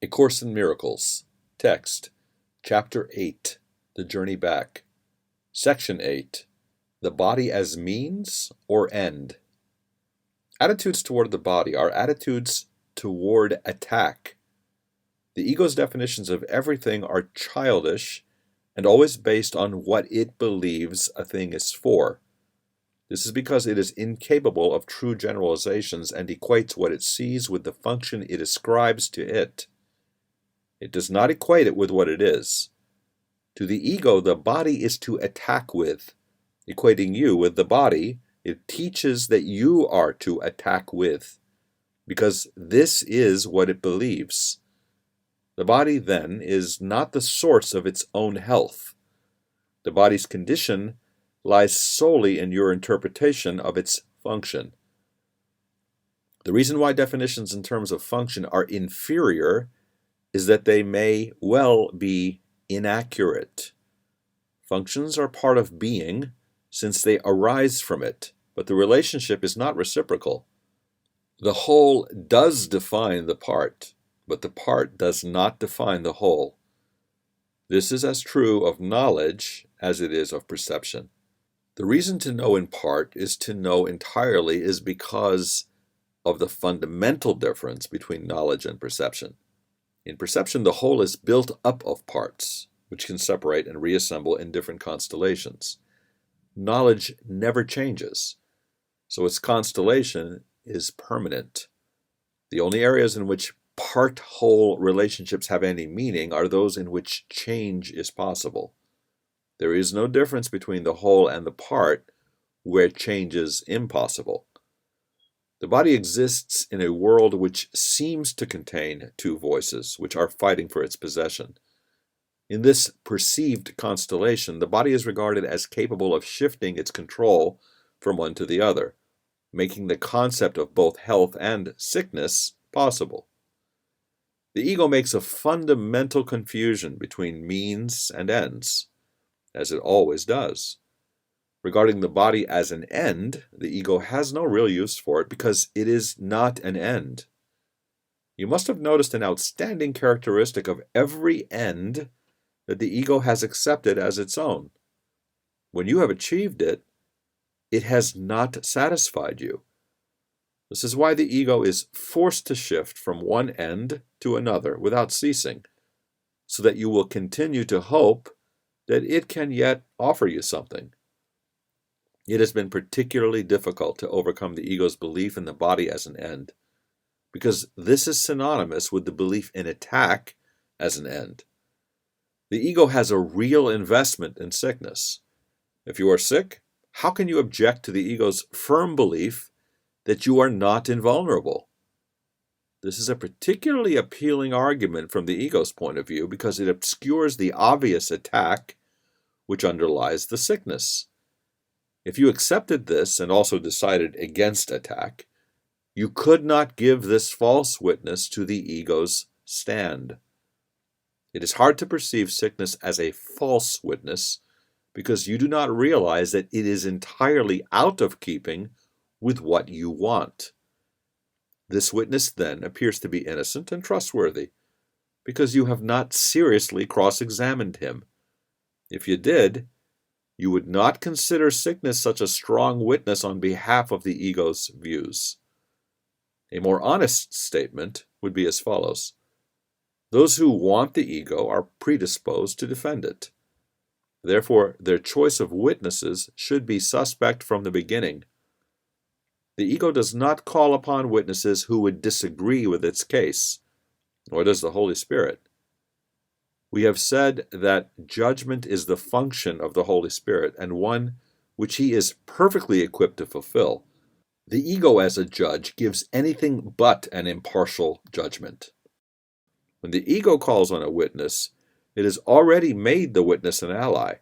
A Course in Miracles. Text. Chapter 8. The Journey Back. Section 8. The Body as Means or End. Attitudes toward the body are attitudes toward attack. The ego's definitions of everything are childish and always based on what it believes a thing is for. This is because it is incapable of true generalizations and equates what it sees with the function it ascribes to it. It does not equate it with what it is. To the ego, the body is to attack with. Equating you with the body, it teaches that you are to attack with, because this is what it believes. The body, then, is not the source of its own health. The body's condition lies solely in your interpretation of its function. The reason why definitions in terms of function are inferior is that they may well be inaccurate. Functions are part of being since they arise from it, but the relationship is not reciprocal. The whole does define the part, but the part does not define the whole. This is as true of knowledge as it is of perception. The reason to know in part is to know entirely is because of the fundamental difference between knowledge and perception. In perception, the whole is built up of parts, which can separate and reassemble in different constellations. Knowledge never changes, so its constellation is permanent. The only areas in which part-whole relationships have any meaning are those in which change is possible. There is no difference between the whole and the part where change is impossible. The body exists in a world which seems to contain two voices, which are fighting for its possession. In this perceived constellation, the body is regarded as capable of shifting its control from one to the other, making the concept of both health and sickness possible. The ego makes a fundamental confusion between means and ends, as it always does. Regarding the body as an end, the ego has no real use for it because it is not an end. You must have noticed an outstanding characteristic of every end that the ego has accepted as its own. When you have achieved it, it has not satisfied you. This is why the ego is forced to shift from one end to another without ceasing, so that you will continue to hope that it can yet offer you something. It has been particularly difficult to overcome the ego's belief in the body as an end, because this is synonymous with the belief in attack as an end. The ego has a real investment in sickness. If you are sick, how can you object to the ego's firm belief that you are not invulnerable? This is a particularly appealing argument from the ego's point of view because it obscures the obvious attack which underlies the sickness. If you accepted this and also decided against attack, you could not give this false witness to the ego's stand. It is hard to perceive sickness as a false witness because you do not realize that it is entirely out of keeping with what you want. This witness then appears to be innocent and trustworthy because you have not seriously cross-examined him. If you did, you would not consider sickness such a strong witness on behalf of the ego's views. A more honest statement would be as follows. Those who want the ego are predisposed to defend it. Therefore, their choice of witnesses should be suspect from the beginning. The ego does not call upon witnesses who would disagree with its case, nor does the Holy Spirit. We have said that judgment is the function of the Holy Spirit and one which he is perfectly equipped to fulfill. The ego as a judge gives anything but an impartial judgment. When the ego calls on a witness, it has already made the witness an ally.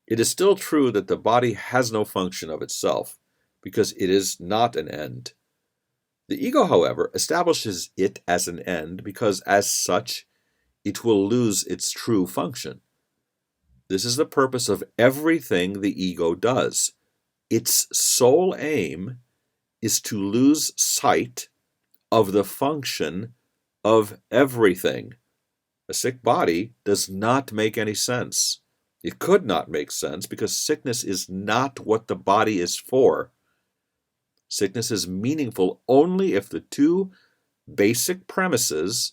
It is still true that the body has no function of itself, because it is not an end. The ego, however, establishes it as an end because, as such, it will lose its true function. This is the purpose of everything the ego does. Its sole aim is to lose sight of the function of everything. A sick body does not make any sense. It could not make sense because sickness is not what the body is for. Sickness is meaningful only if the two basic premises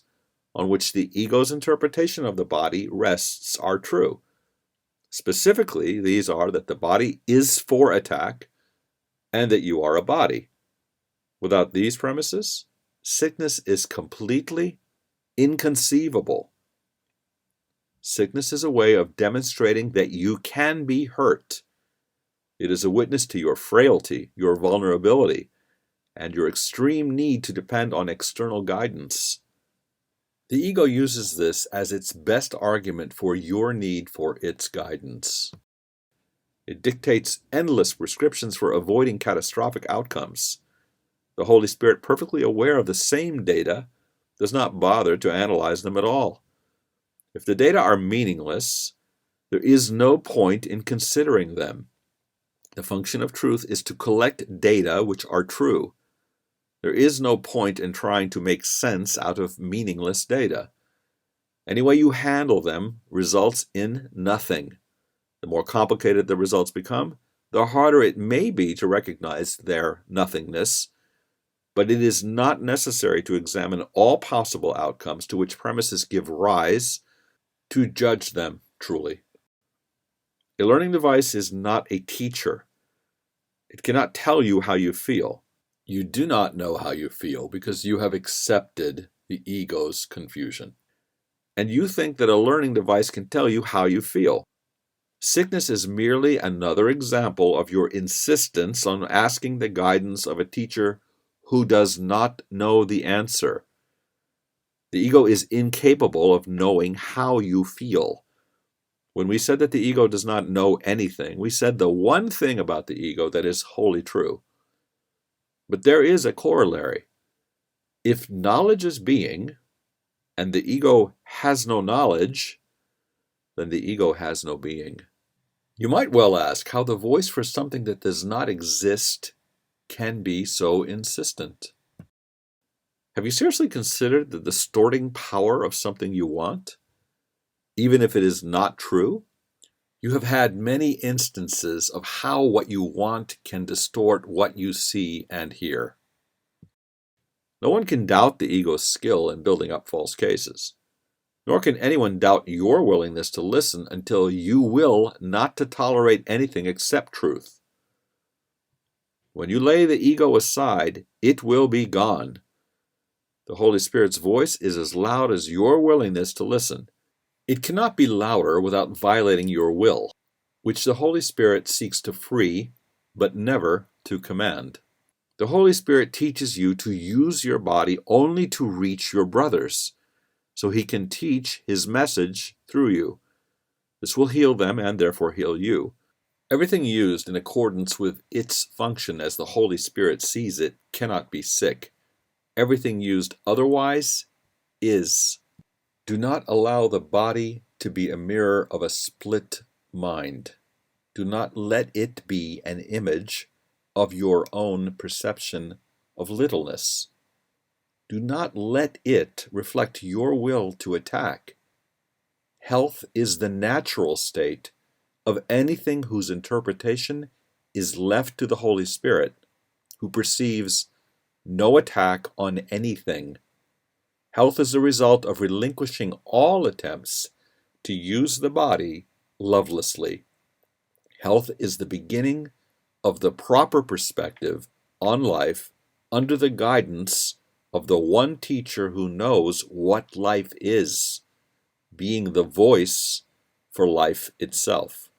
on which the ego's interpretation of the body rests are true. Specifically, these are that the body is for attack and that you are a body. Without these premises, sickness is completely inconceivable. Sickness is a way of demonstrating that you can be hurt. It is a witness to your frailty, your vulnerability, and your extreme need to depend on external guidance. The ego uses this as its best argument for your need for its guidance. It dictates endless prescriptions for avoiding catastrophic outcomes. The Holy Spirit, perfectly aware of the same data, does not bother to analyze them at all. If the data are meaningless, there is no point in considering them. The function of truth is to collect data which are true. There is no point in trying to make sense out of meaningless data. Any way you handle them results in nothing. The more complicated the results become, the harder it may be to recognize their nothingness, but it is not necessary to examine all possible outcomes to which premises give rise to judge them truly. A learning device is not a teacher. It cannot tell you how you feel. You do not know how you feel because you have accepted the ego's confusion. And you think that a learning device can tell you how you feel. Sickness is merely another example of your insistence on asking the guidance of a teacher who does not know the answer. The ego is incapable of knowing how you feel. When we said that the ego does not know anything, we said the one thing about the ego that is wholly true. But there is a corollary. If knowledge is being, and the ego has no knowledge, then the ego has no being. You might well ask how the voice for something that does not exist can be so insistent. Have you seriously considered the distorting power of something you want, even if it is not true? You have had many instances of how what you want can distort what you see and hear. No one can doubt the ego's skill in building up false cases, nor can anyone doubt your willingness to listen until you will not to tolerate anything except truth. When you lay the ego aside, it will be gone. The Holy Spirit's voice is as loud as your willingness to listen. It cannot be louder without violating your will, which the Holy Spirit seeks to free, but never to command. The Holy Spirit teaches you to use your body only to reach your brothers, so He can teach His message through you. This will heal them and therefore heal you. Everything used in accordance with its function as the Holy Spirit sees it cannot be sick. Everything used otherwise is. Do not allow the body to be a mirror of a split mind. Do not let it be an image of your own perception of littleness. Do not let it reflect your will to attack. Health is the natural state of anything whose interpretation is left to the Holy Spirit, who perceives no attack on anything. Health is the result of relinquishing all attempts to use the body lovelessly. Health is the beginning of the proper perspective on life under the guidance of the one teacher who knows what life is, being the voice for life itself.